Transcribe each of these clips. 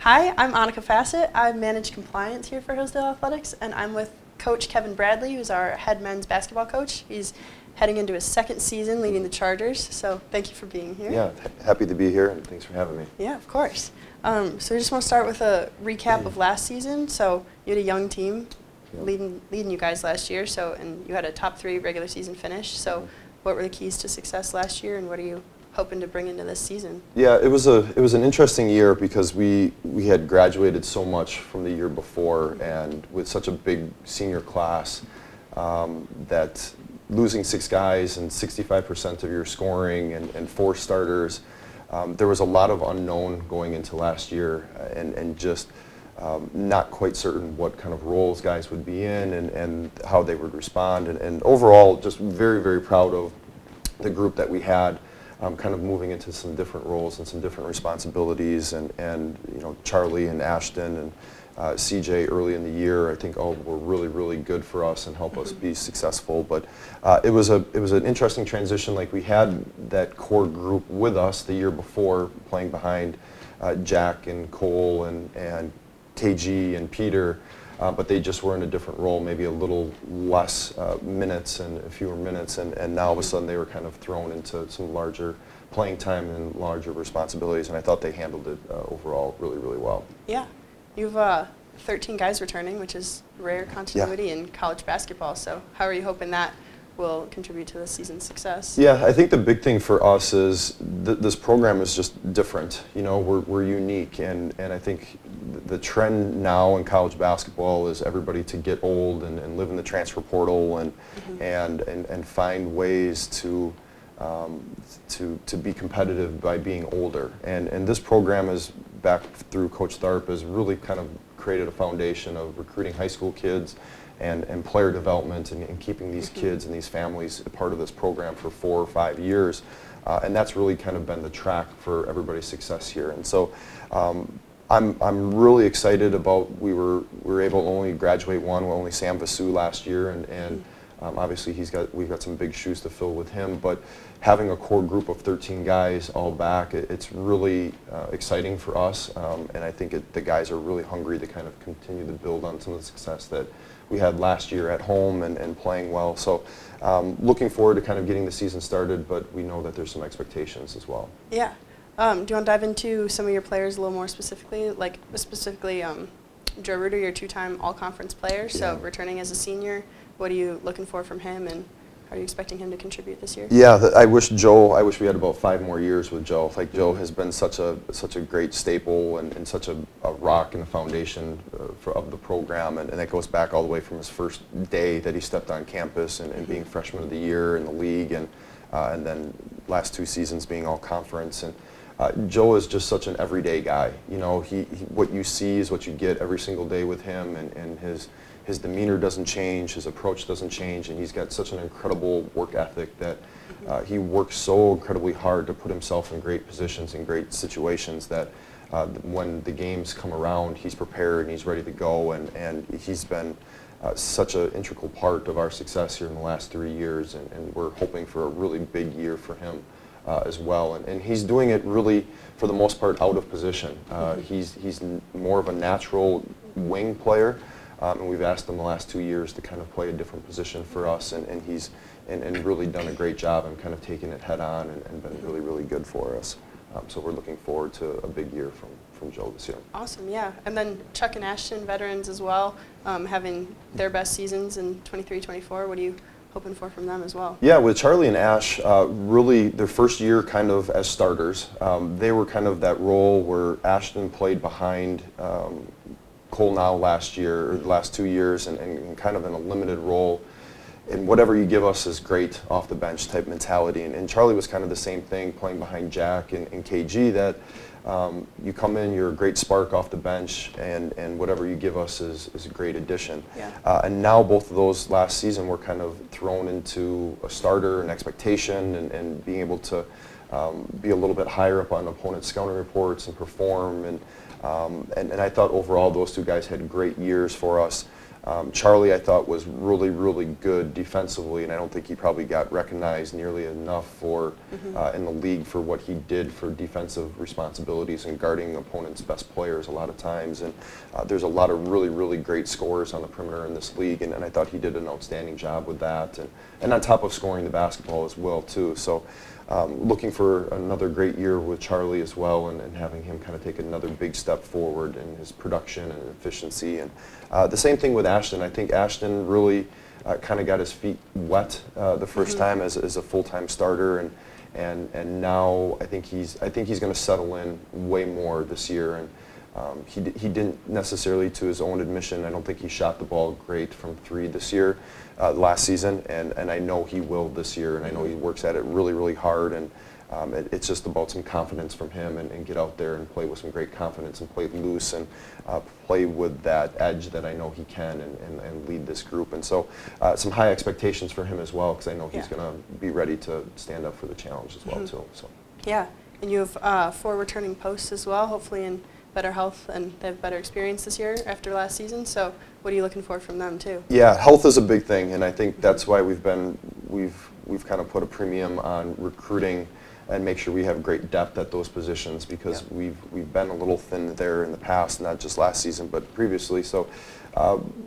Hi, I'm Annika Fassett. I manage compliance here for Hillsdale Athletics, and I'm with Coach Keven Bradley, who's our head men's basketball coach. He's heading into his second season leading the Chargers, so thank you for being here. Yeah, happy to be here, and thanks for having me. Yeah, of course. So we just want to start with a recap of last season. So you had a young team leading you guys last year, and you had a top 3 regular season finish. So what were the keys to success last year, and what are you hoping to bring into this season? Yeah, it was an interesting year because we had graduated so much from the year before, and with such a big senior class, that losing 6 guys and 65% of your scoring and 4 starters, there was a lot of unknown going into last year, and just not quite certain what kind of roles guys would be in and how they would respond, and overall just very, very proud of the group that we had. Kind of moving into some different roles and some different responsibilities, and you know, Charlie and Ashton and CJ early in the year, I think all were really, really good for us and help us be successful. But it was an interesting transition. Like, we had that core group with us the year before, playing behind Jack and Cole and KG and Peter. But they just were in a different role, maybe a little less minutes and fewer minutes, and now all of a sudden they were kind of thrown into some larger playing time and larger responsibilities, and I thought they handled it overall really, really well. Yeah. You've 13 guys returning, which is rare continuity in college basketball, so how are you hoping that will contribute to the season's success? Yeah, I think the big thing for us is this program is just different. You know, we're unique, and I think the trend now in college basketball is everybody to get old and live in the transfer portal and find ways to be competitive by being older. And this program is, back through Coach Tharp, has really kind of created a foundation of recruiting high school kids and player development and keeping these kids and these families a part of this program for 4 or 5 years. And that's really kind of been the track for everybody's success here. And so I'm really excited about, we were able to only graduate only Sam Vasu last year, and obviously we've got some big shoes to fill with him, but having a core group of 13 guys all back, it's really exciting for us, and I think the guys are really hungry to kind of continue to build on some of the success that we had last year at home and playing well. So looking forward to kind of getting the season started, but we know that there's some expectations as well. Yeah. Do you want to dive into some of your players a little more specifically? Like specifically Joe Ruder, your 2-time all-conference player, so returning as a senior. What are you looking for from him, and how are you expecting him to contribute this year? Yeah, I wish we had about 5 more years with Joe. Like, Joe has been such a great staple and such a rock and a foundation of the program, and that goes back all the way from his first day that he stepped on campus and being freshman of the year in the league, and then last 2 seasons being all conference. And Joe is just such an everyday guy. You know, what you see is what you get every single day with him, and his demeanor doesn't change, his approach doesn't change, and he's got such an incredible work ethic that he works so incredibly hard to put himself in great positions and great situations that when the games come around, he's prepared and he's ready to go, and he's been such an integral part of our success here in the last 3 years, and we're hoping for a really big year for him as well. And he's doing it really, for the most part, out of position. He's more of a natural wing player. And we've asked him the last 2 years to kind of play a different position for us, and he's really done a great job and kind of taken it head on and been really, really good for us. So we're looking forward to a big year from Joe this year. Awesome, yeah. And then Chuck and Ashton, veterans as well, having their best seasons in 23-24. What are you hoping for from them as well? Yeah, with Charlie and Ash, really their first year kind of as starters. They were kind of that role where Ashton played behind Cole now last year, or the last 2 years, and kind of in a limited role. And whatever you give us is great off the bench type mentality. And Charlie was kind of the same thing, playing behind Jack and KG, that you come in, you're a great spark off the bench, and whatever you give us is a great addition. Yeah. And now both of those last season were kind of thrown into a starter and expectation, and being able to be a little bit higher up on opponent scouting reports and perform. And I thought overall those 2 guys had great years for us. Charlie, I thought, was really, really good defensively, and I don't think he probably got recognized nearly enough for in the league for what he did for defensive responsibilities and guarding opponents' best players a lot of times. And there's a lot of really, really great scorers on the perimeter in this league, and I thought he did an outstanding job with that. And on top of scoring the basketball as well, too. So looking for another great year with Charlie as well, and having him kind of take another big step forward in his production and efficiency. And the same thing with Ashton. I think Ashton really kind of got his feet wet the first time as a full-time starter, and now I think he's going to settle in way more this year. And he didn't necessarily, to his own admission, I don't think he shot the ball great from three this year, last season, and I know he will this year, and I know he works at it really, really hard, and it's just about some confidence from him, and get out there and play with some great confidence and play loose and play with that edge that I know he can, and lead this group. And so some high expectations for him as well, because I know he's going to be ready to stand up for the challenge as well, too. So. Yeah, and you have 4 returning posts as well, hopefully in better health, and they have better experience this year after last season. So what are you looking for from them too? Yeah, health is a big thing, and I think that's why we've kind of put a premium on recruiting and make sure we have great depth at those positions, because we've been a little thin there in the past, not just last season but previously. So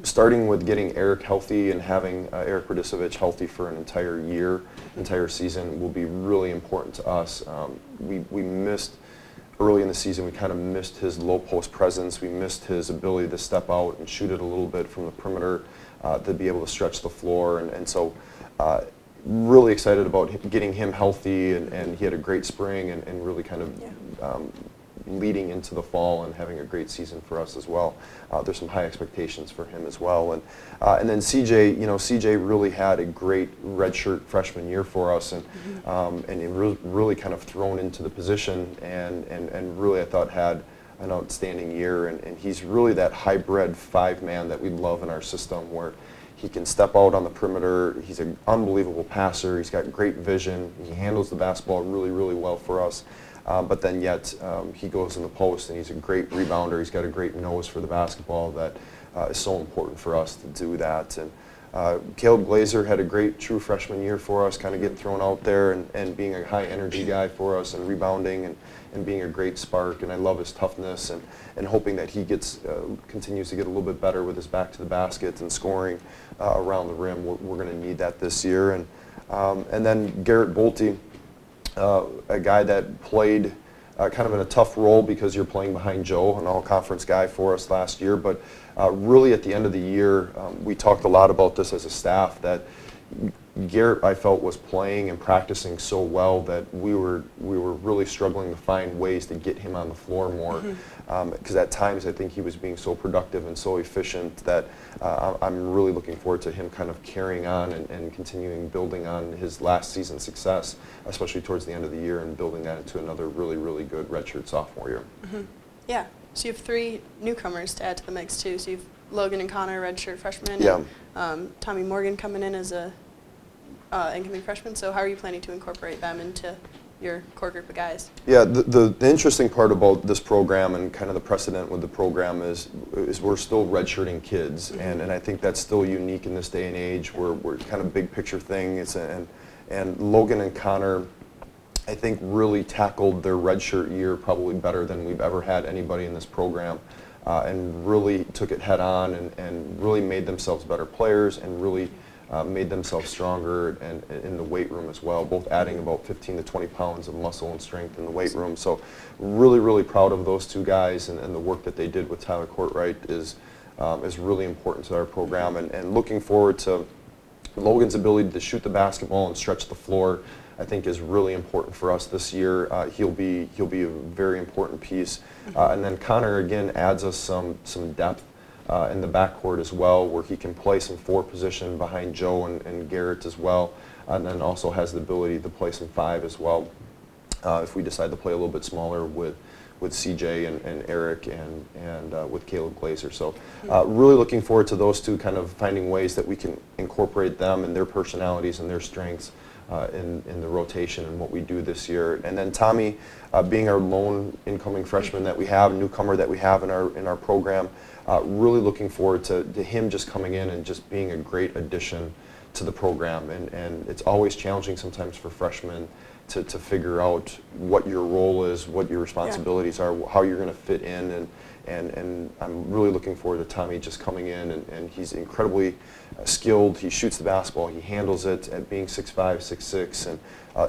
starting with getting Eric healthy and having Eric Radisovich healthy for an entire season will be really important to us. We missed early in the season, we kind of missed his low post presence. We missed his ability to step out and shoot it a little bit from the perimeter, to be able to stretch the floor. And so really excited about getting him healthy, and he had a great spring, and really kind of leading into the fall and having a great season for us as well. There's some high expectations for him as well. And then CJ, CJ really had a great redshirt freshman year for us, and he really kind of thrown into the position, and really I thought had an outstanding year. And he's really that hybrid 5-man that we love in our system, where he can step out on the perimeter. He's an unbelievable passer. He's got great vision. He handles the basketball really, really well for us. But then yet he goes in the post, and he's a great rebounder. He's got a great nose for the basketball that is so important for us to do that. And Caleb Glazer had a great true freshman year for us, kind of getting thrown out there and being a high energy guy for us, and rebounding and being a great spark. And I love his toughness, and hoping that he continues to get a little bit better with his back to the basket and scoring around the rim. We're going to need that this year. And then Garrett Bolte, a guy that played kind of in a tough role because you're playing behind Joe, an all-conference guy for us last year. But really at the end of the year, we talked a lot about this as a staff, that Garrett, I felt, was playing and practicing so well that we were really struggling to find ways to get him on the floor more. Because at times I think he was being so productive and so efficient that I'm really looking forward to him kind of carrying on and continuing building on his last season's success, especially towards the end of the year, and building that into another really, really good redshirt sophomore year. Yeah, so you have 3 newcomers to add to the mix too. So you have Logan and Connor, redshirt freshmen, and Tommy Morgan coming in as a incoming freshman. So how are you planning to incorporate them into your core group of guys? Yeah, the interesting part about this program, and kind of the precedent with the program, is we're still redshirting kids, and I think that's still unique in this day and age, where we're kind of big picture thing. And Logan and Connor, I think, really tackled their redshirt year probably better than we've ever had anybody in this program, and really took it head on, and really made themselves better players, and really made themselves stronger, and in the weight room as well, both adding about 15 to 20 pounds of muscle and strength in the weight room. So really, really proud of those 2 guys, and the work that they did with Tyler Courtwright is really important to our program, and looking forward to Logan's ability to shoot the basketball and stretch the floor. I think is really important for us this year. He'll be a very important piece. And then Connor, again, adds us some depth in the backcourt as well, where he can play some 4 position behind Joe and Garrett as well, and then also has the ability to play some 5 as well, if we decide to play a little bit smaller with CJ and Eric and with Caleb Glazer. So really looking forward to those 2 kind of finding ways that we can incorporate them and their personalities and their strengths in the rotation and what we do this year. And then Tommy, being our lone incoming freshman that we have, newcomer that we have in our program, really looking forward to him just coming in and just being a great addition to the program. And it's always challenging sometimes for freshmen to figure out what your role is, what your responsibilities are, how you're going to fit in, and I'm really looking forward to Tommy just coming in, and he's incredibly skilled. He shoots the basketball, he handles it. At being 6'5", 6'6", and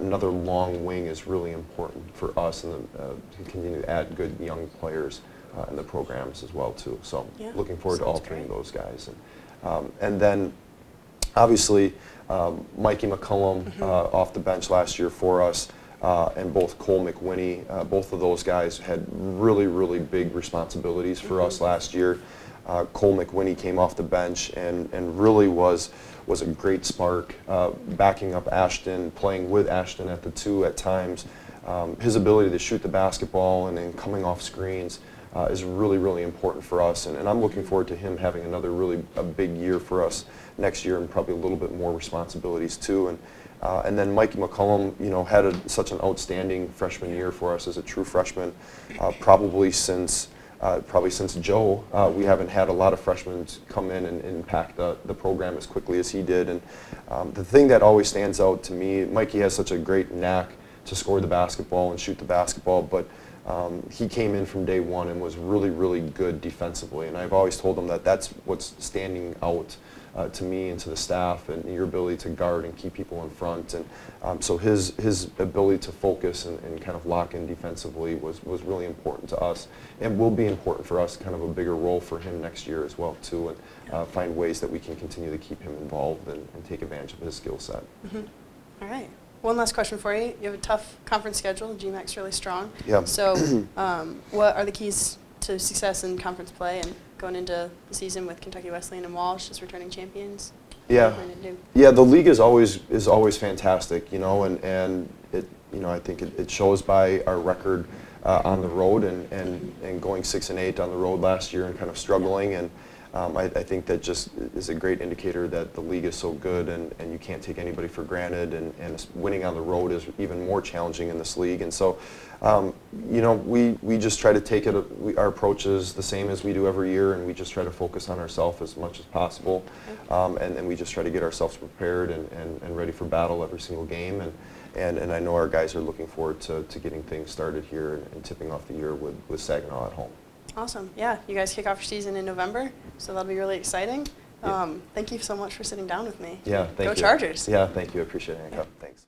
another long wing is really important for us, and to continue to add good young players in the programs as well too. So looking forward to all three of those guys, and then obviously Mikey McCullum off the bench last year for us. And both Cole McWhinney, both of those guys had really, really big responsibilities for us last year. Cole McWhinney came off the bench and really was a great spark, backing up Ashton, playing with Ashton at the 2 at times. His ability to shoot the basketball and then coming off screens is really, really important for us. And I'm looking forward to him having another a big year for us next year, and probably a little bit more responsibilities too. And then Mikey McCullum, had such an outstanding freshman year for us as a true freshman. Probably since Joe, we haven't had a lot of freshmen come in and impact the program as quickly as he did. And the thing that always stands out to me, Mikey has such a great knack to score the basketball and shoot the basketball, but he came in from day one and was really, really good defensively. And I've always told him that that's what's standing out to me and to the staff, and your ability to guard and keep people in front. And so his ability to focus and kind of lock in defensively was really important to us, and will be important for us, kind of a bigger role for him next year as well too, and find ways that we can continue to keep him involved and take advantage of his skill set. All right. One last question for you. You have a tough conference schedule. GMAC's really strong. Yeah. So what are the keys to success in conference play and going into the season with Kentucky Wesleyan and Walsh as returning champions? Yeah. What are you going to do? Yeah, the league is always fantastic, and it I think it shows by our record on the road, and going 6-8 on the road last year and kind of struggling, and I think that just is a great indicator that the league is so good, and you can't take anybody for granted, and winning on the road is even more challenging in this league. And so we just try to take it, our approach is the same as we do every year, and we just try to focus on ourselves as much as possible, and we just try to get ourselves prepared and ready for battle every single game. And I know our guys are looking forward to getting things started here and tipping off the year with Saginaw at home. Awesome. Yeah, you guys kick off your season in November, so that'll be really exciting. Yeah. Thank you so much for sitting down with me. Yeah, thank you. Go Chargers. Yeah, thank you. I appreciate it. Thanks.